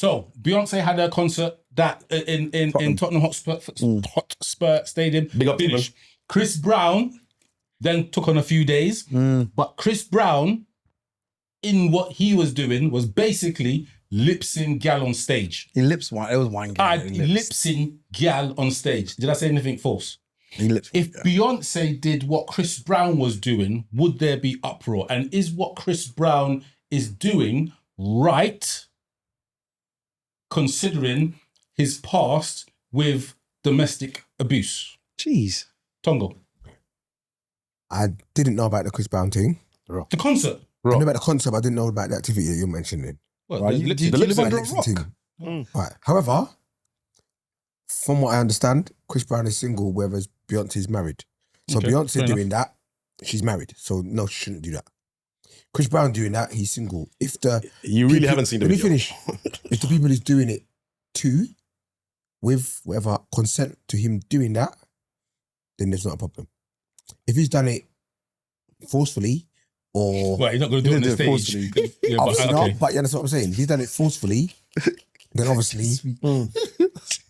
So Beyonce had her concert that in Tottenham Hotspur Stadium. Big up Finished. Chris Brown then took on a few days, but Chris Brown, in what he was doing, was basically lip-sync gal on stage. He lips one. It was one gal. Lip-sync gal on stage. Did I say anything false? If Beyonce did what Chris Brown was doing, would there be uproar? And is what Chris Brown is doing right, considering his past with domestic abuse? Jeez. Tongo. I didn't know about the Chris Brown thing. The concert. I knew about the concert, but I didn't know about the activity that you're mentioning. What, Right, the you live under a rock. Right. However, from what I understand, Chris Brown is single, whereas Beyonce's married. So Okay, Beyonce fair doing that, she's married. So no, she shouldn't do that. Chris Brown doing that, he's single. You really haven't seen the Let me video. finish. If the people is doing it too, with whatever consent to him doing that, then there's not a problem. If he's done it forcefully or... Well, he's not going to do it on the stage. Yeah, but, obviously okay. not, but you understand what I'm saying? If he's done it forcefully, then obviously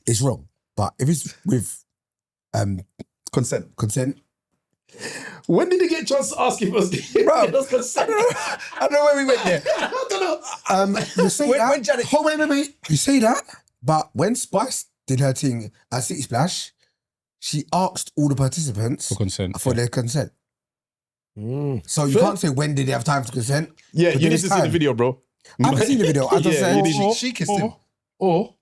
it's wrong. But if it's with Consent. When did he get a chance to ask if it was consent? I don't know where we went there. I don't know. You say When that. Janet- wait. You say that, but when Spice did her thing at City Splash, she asked all the participants For consent. for their consent. So you Fair. can't say when did they have time to consent. Yeah, But you then need it's to see the time. video, bro. I haven't seen the video. I just Yeah, said you need- She kissed him. Or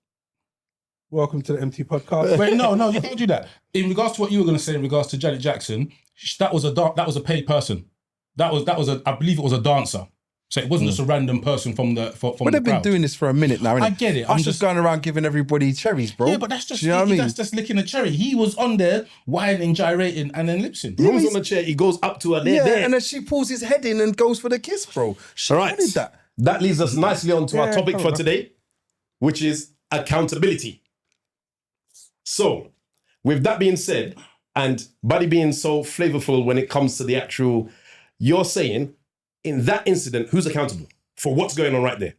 Welcome to the MT podcast. wait, no, you can't do that. In regards to what you were going to say in regards to Janet Jackson, that was a paid person. That was I believe it was a dancer. So it wasn't just a random person from the But the they've been crowd. doing this for a minute now, innit? I get it. I'm I'm just just going around giving everybody cherries, bro. Yeah, but that's just Do you know what I mean? that's just licking a cherry. He was on there whining, gyrating, and then lip sync. Room's on the chair, he goes up to her, Yeah, there. and then she pulls his head in and goes for the kiss, bro. She All right. wanted that. That leads us nicely on to our Yeah, topic come for on. today, which is accountability. So, with that being said, and Buddy being so flavorful when it comes to the actual, you're saying, in that incident, who's accountable for what's going on right there?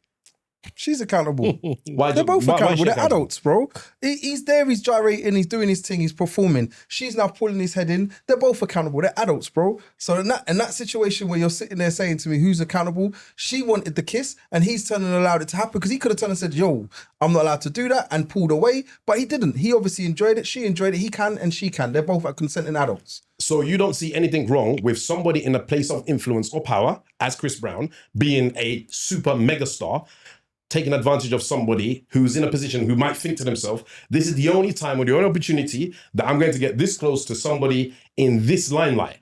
She's accountable. Why They're both why is accountable. she They're accountable? adults, bro. He's there, he's gyrating, he's doing his thing, he's performing. She's now pulling his head in. They're both accountable. They're adults, bro. So in that situation where you're sitting there saying to me, who's accountable? She wanted the kiss and he's turned and allowed it to happen because he could have turned and said, yo, I'm not allowed to do that and pulled away. But he didn't. He obviously enjoyed it. She enjoyed it. He can and she can. They're both consenting adults. So you don't see anything wrong with somebody in a place of influence or power, as Chris Brown, being a super megastar, taking advantage of somebody who's in a position who might think to themselves, this is the only time or the only opportunity that I'm going to get this close to somebody in this limelight.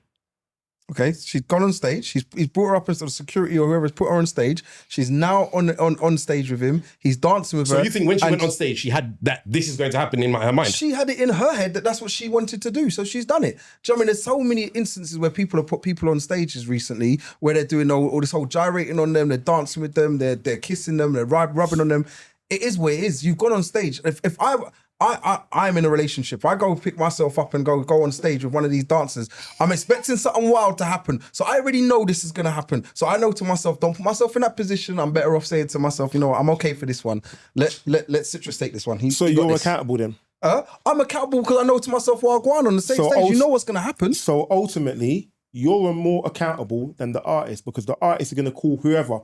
Okay, she's gone on stage. He's brought her up as the security or whoever's put her on stage. She's now on stage with him. He's dancing with her. So you think when she and went on stage, she had that this is going to happen in her mind? She had it in her head that that's what she wanted to do, so she's done it. Do you know what I mean? There's so many instances where people have put people on stages recently where they're doing all this whole gyrating on them, they're dancing with them, they're kissing them, they're rubbing on them. It is what it is. You've gone on stage. If I'm in a relationship, I go pick myself up and go on stage with one of these dancers, I'm expecting something wild to happen. So I already know this is going to happen. So I know to myself, don't put myself in that position. I'm better off saying to myself, you know what, I'm okay for this one. Let Citrus take this one. So you're accountable then? I'm accountable because I know to myself, well, go on the same So stage. You know what's going to happen. So ultimately, you're more accountable than the artist because the artist is going to call whoever.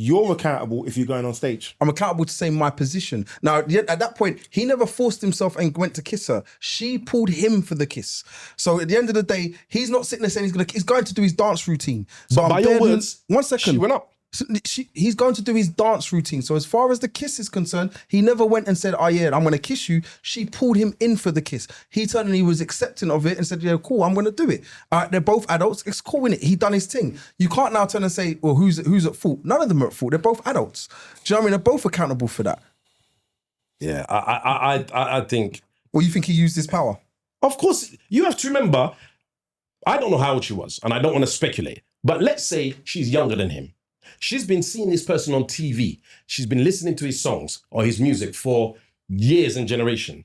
You're accountable if you're going on stage. I'm accountable to say my position. Now, at that point, he never forced himself and went to kiss her. She pulled him for the kiss. So at the end of the day, he's not sitting there saying he's going to do his dance routine. So By your words, 1 second. she went up. So he's going to do his dance routine. So as far as the kiss is concerned, he never went and said, oh yeah, I'm going to kiss you. She pulled him in for the kiss. He turned and he was accepting of it and said, yeah, cool, I'm going to do it. They're both adults. It's cool, innit? He done his thing. You can't now turn and say, well, who's at fault? None of them are at fault. They're both adults. Do you know what I mean? They're both accountable for that. Yeah, I think. Or you think he used his power? Of course, you have to remember, I don't know how old she was, and I don't want to speculate, but let's say she's younger than him. She's been seeing this person on TV. She's been listening to his songs or his music for years and generation.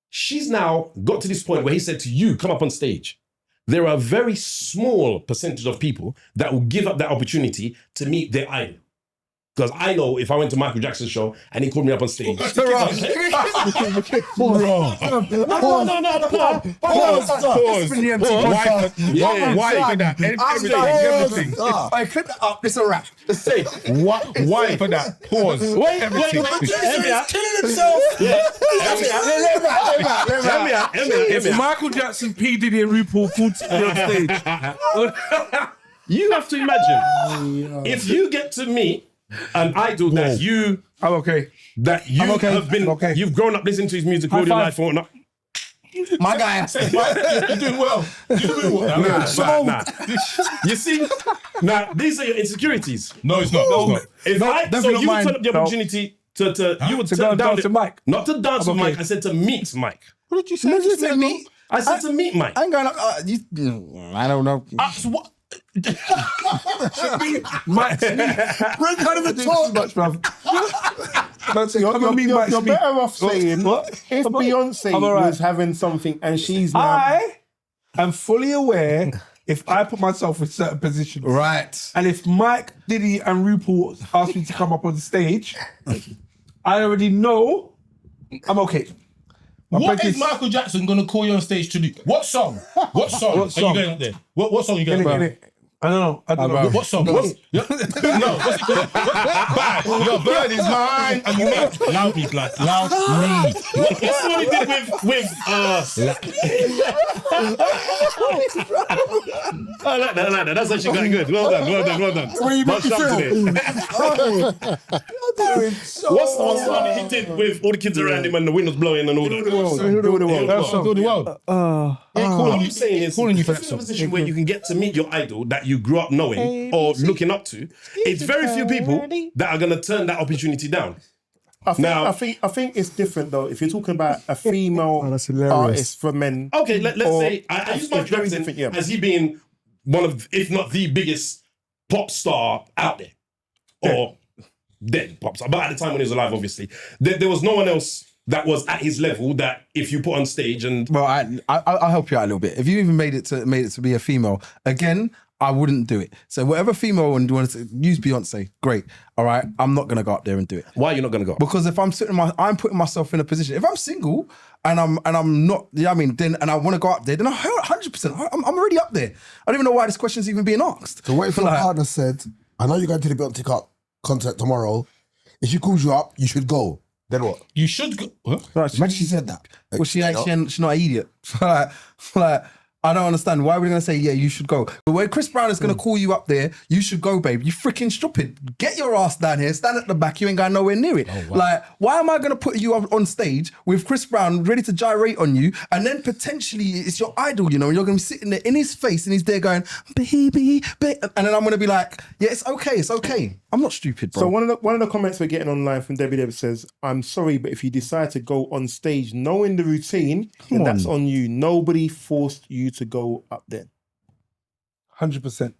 She's now got to this point where he said to you, come up on stage. There are a very small percentage of people that will give up that opportunity to meet their idol. Because I know if I went to Michael Jackson's show and he called me up on stage. Bro. Why for that? Everything. I clip that up. It's a wrap. Say, Why for that? Pause. Everything. Killing himself. If Michael Jackson, P. Diddy, and RuPaul called me on stage. you have to imagine if you get to meet an idol that you I'm okay. that you have been you've grown up listening to his music all your life or not. My guy. You're doing well. Nah. You see, now these are your insecurities. No, it's not. No, If I so you would turn up the opportunity to you would To turn go down dance with Mike. Not to dance with Okay. Mike. I said to meet Mike. What did you say? Just to meet. I said to meet Mike. I ain't going up. I don't know. So what? Mike, Bring kind of a too talk. much, bruv. You're better off saying if Beyonce was having something and she's now. I am fully aware if I put myself in certain positions. Right. And if Mike, Diddy, and RuPaul asked me to come up on the stage, I already know I'm okay. What is Michael Jackson going to call you on stage to do? What song? What song are you going up there? What song are you going up there? I don't know. What song? No, what's it called? Bad. Your bird is mine. And you know, loud me, blood. Loud me. What's what he did with I like that. That's actually quite good. Well done. Where you make me feel? What's the one that he did with all the kids around him and the wind was blowing and all that? Do the world. What I'm saying is, calling you for if that you're in a song. position where you can get to meet your idol that you grew up knowing or looking up to, it's very few people that are going to turn that opportunity down. I think it's different though. If you're talking about a female that's hilarious. artist for men, Okay, let's say I use Michael very Jackson different, as he being one of, if not the biggest pop star out there, or dead pop star. But at the time when he was alive, obviously, there was no one else that was at his level that if you put on stage and Well, I'll help you out a little bit. If you even made it to be a female, again, I wouldn't do it. So whatever female and you want to use Beyonce, great. All right, I'm not gonna go up there and do it. why are you not going to go? Because if I'm I'm putting myself in a position. If I'm single and I'm not, you know what I mean, then and I want to go up there, then 100%. I'm already up there. I don't even know why this question's even being asked. So what if your partner said, I know you're going to the Beyonce concert tomorrow. If she calls you up, you should go. Then what? You should go. What? Imagine she said that. Well, she's not an idiot. like, I don't understand. Why are we going to say, yeah, you should go? But when Chris Brown is going to call you up there, you should go, babe. You freaking stupid. Get your ass down here. Stand at the back. You ain't going nowhere near it. Oh, wow. Like, why am I going to put you up on stage with Chris Brown ready to gyrate on you? And then potentially it's your idol, you know, and you're going to be sitting there in his face and he's there going, baby. And then I'm going to be like, yeah, it's okay. I'm not stupid, bro. So one of the comments we're getting online from Debbie Deb says, "I'm sorry, but if you decide to go on stage knowing the routine, then that's on you. Nobody forced you to go up there." 100%.